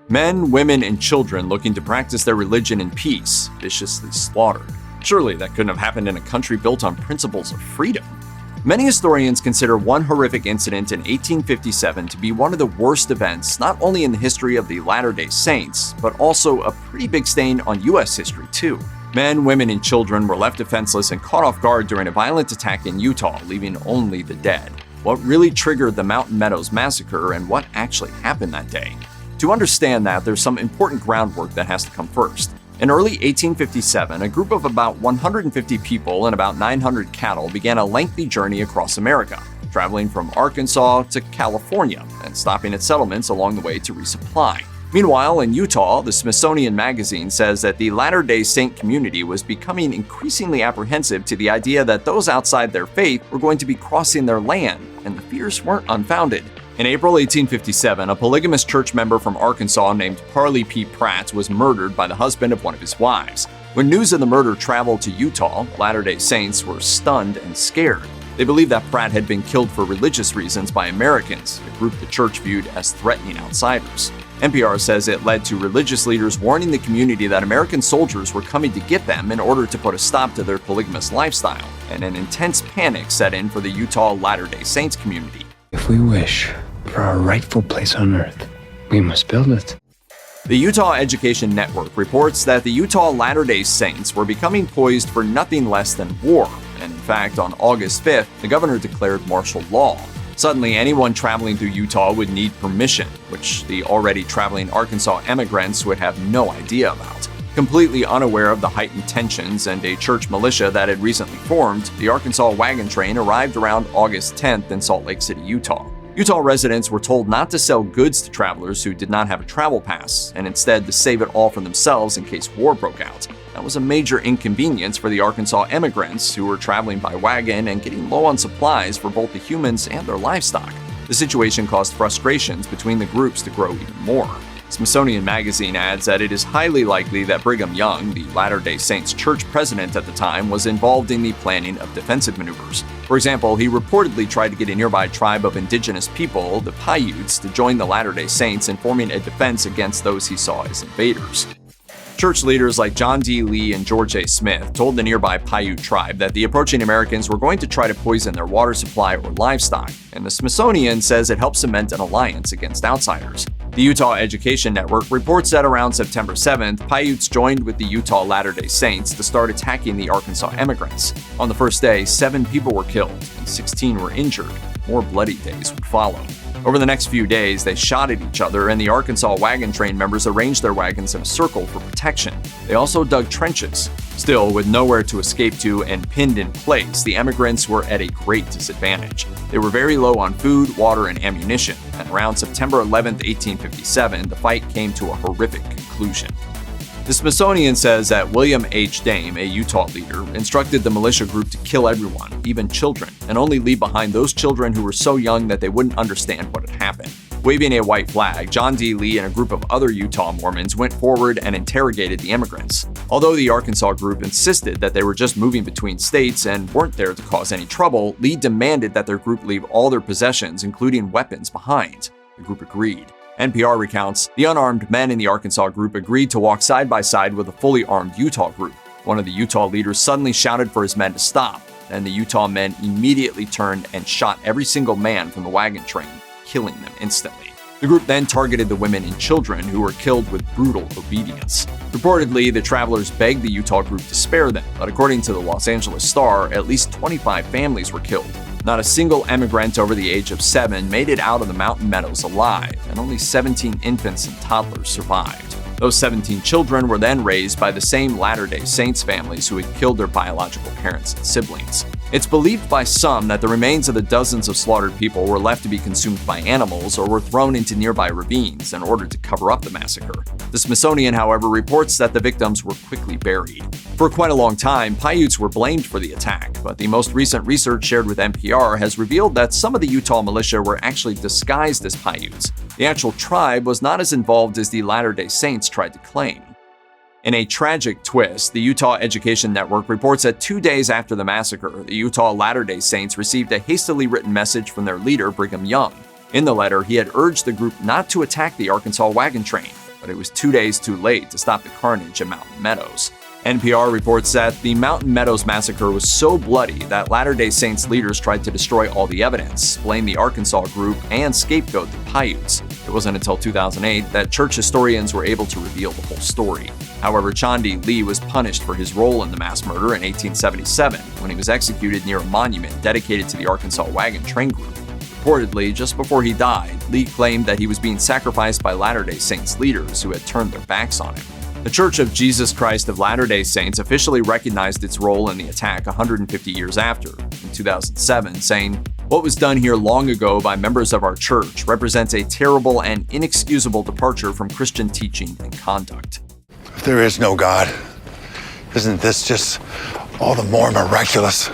Men, women, and children looking to practice their religion in peace, viciously slaughtered. Surely that couldn't have happened in a country built on principles of freedom. Many historians consider one horrific incident in 1857 to be one of the worst events not only in the history of the Latter-day Saints, but also a pretty big stain on U.S. history too. Men, women, and children were left defenseless and caught off guard during a violent attack in Utah, leaving only the dead. What really triggered the Meadows Massacre and what actually happened that day? To understand that, there's some important groundwork that has to come first. In early 1857, a group of about 150 people and about 900 cattle began a lengthy journey across America, traveling from Arkansas to California and stopping at settlements along the way to resupply. Meanwhile, in Utah, the Smithsonian Magazine says that the Latter-day Saint community was becoming increasingly apprehensive to the idea that those outside their faith were going to be crossing their land, and the fears weren't unfounded. In April 1857, a polygamous church member from Arkansas named Parley P. Pratt was murdered by the husband of one of his wives. When news of the murder traveled to Utah, Latter-day Saints were stunned and scared. They believed that Pratt had been killed for religious reasons by Americans, a group the church viewed as threatening outsiders. NPR says it led to religious leaders warning the community that American soldiers were coming to get them in order to put a stop to their polygamous lifestyle, and an intense panic set in for the Utah Latter-day Saints community. If we wish for our rightful place on earth, we must build it. The Utah Education Network reports that the Utah Latter-day Saints were becoming poised for nothing less than war, and in fact, on August 5th, the governor declared martial law. Suddenly, anyone traveling through Utah would need permission, which the already traveling Arkansas immigrants would have no idea about. Completely unaware of the heightened tensions and a church militia that had recently formed, the Arkansas wagon train arrived around August 10th in Salt Lake City, Utah. Utah residents were told not to sell goods to travelers who did not have a travel pass, and instead to save it all for themselves in case war broke out. That was a major inconvenience for the Arkansas immigrants who were traveling by wagon and getting low on supplies for both the humans and their livestock. The situation caused frustrations between the groups to grow even more. Smithsonian Magazine adds that it is highly likely that Brigham Young, the Latter-day Saints church president at the time, was involved in the planning of defensive maneuvers. For example, he reportedly tried to get a nearby tribe of indigenous people, the Paiutes, to join the Latter-day Saints in forming a defense against those he saw as invaders. Church leaders like John D. Lee and George A. Smith told the nearby Paiute tribe that the approaching Americans were going to try to poison their water supply or livestock, and the Smithsonian says it helped cement an alliance against outsiders. The Utah Education Network reports that around September 7th, Paiutes joined with the Utah Latter-day Saints to start attacking the Arkansas immigrants. On the first day, 7 people were killed and 16 were injured. More bloody days would follow. Over the next few days, they shot at each other, and the Arkansas wagon train members arranged their wagons in a circle for protection. They also dug trenches. Still, with nowhere to escape to and pinned in place, the immigrants were at a great disadvantage. They were very low on food, water, and ammunition, and around September 11, 1857, the fight came to a horrific conclusion. The Smithsonian says that William H. Dame, a Utah leader, instructed the militia group to kill everyone, even children, and only leave behind those children who were so young that they wouldn't understand what had happened. Waving a white flag, John D. Lee and a group of other Utah Mormons went forward and interrogated the immigrants. Although the Arkansas group insisted that they were just moving between states and weren't there to cause any trouble, Lee demanded that their group leave all their possessions, including weapons, behind. The group agreed. NPR recounts, the unarmed men in the Arkansas group agreed to walk side by side with a fully armed Utah group. One of the Utah leaders suddenly shouted for his men to stop, and the Utah men immediately turned and shot every single man from the wagon train, killing them instantly. The group then targeted the women and children, who were killed with brutal obedience. Reportedly, the travelers begged the Utah group to spare them, but according to the Los Angeles Star, at least 25 families were killed. Not a single immigrant over the age of 7 made it out of the mountain meadows alive, and only 17 infants and toddlers survived. Those 17 children were then raised by the same Latter-day Saints families who had killed their biological parents and siblings. It's believed by some that the remains of the dozens of slaughtered people were left to be consumed by animals or were thrown into nearby ravines in order to cover up the massacre. The Smithsonian, however, reports that the victims were quickly buried. For quite a long time, Paiutes were blamed for the attack, but the most recent research shared with NPR has revealed that some of the Utah militia were actually disguised as Paiutes. The actual tribe was not as involved as the Latter-day Saints tried to claim. In a tragic twist, the Utah Education Network reports that 2 days after the massacre, the Utah Latter-day Saints received a hastily written message from their leader, Brigham Young. In the letter, he had urged the group not to attack the Arkansas wagon train. but it was 2 days too late to stop the carnage at Mountain Meadows. NPR reports that the Mountain Meadows Massacre was so bloody that Latter-day Saints leaders tried to destroy all the evidence, blame the Arkansas group, and scapegoat the Paiutes. It wasn't until 2008 that church historians were able to reveal the whole story. However, Chandi Lee was punished for his role in the mass murder in 1877 when he was executed near a monument dedicated to the Arkansas Wagon Train Group. Reportedly, just before he died, Lee claimed that he was being sacrificed by Latter-day Saints leaders who had turned their backs on him. The Church of Jesus Christ of Latter-day Saints officially recognized its role in the attack 150 years after, in 2007, saying, "What was done here long ago by members of our church represents a terrible and inexcusable departure from Christian teaching and conduct." If there is no God, isn't this just all the more miraculous?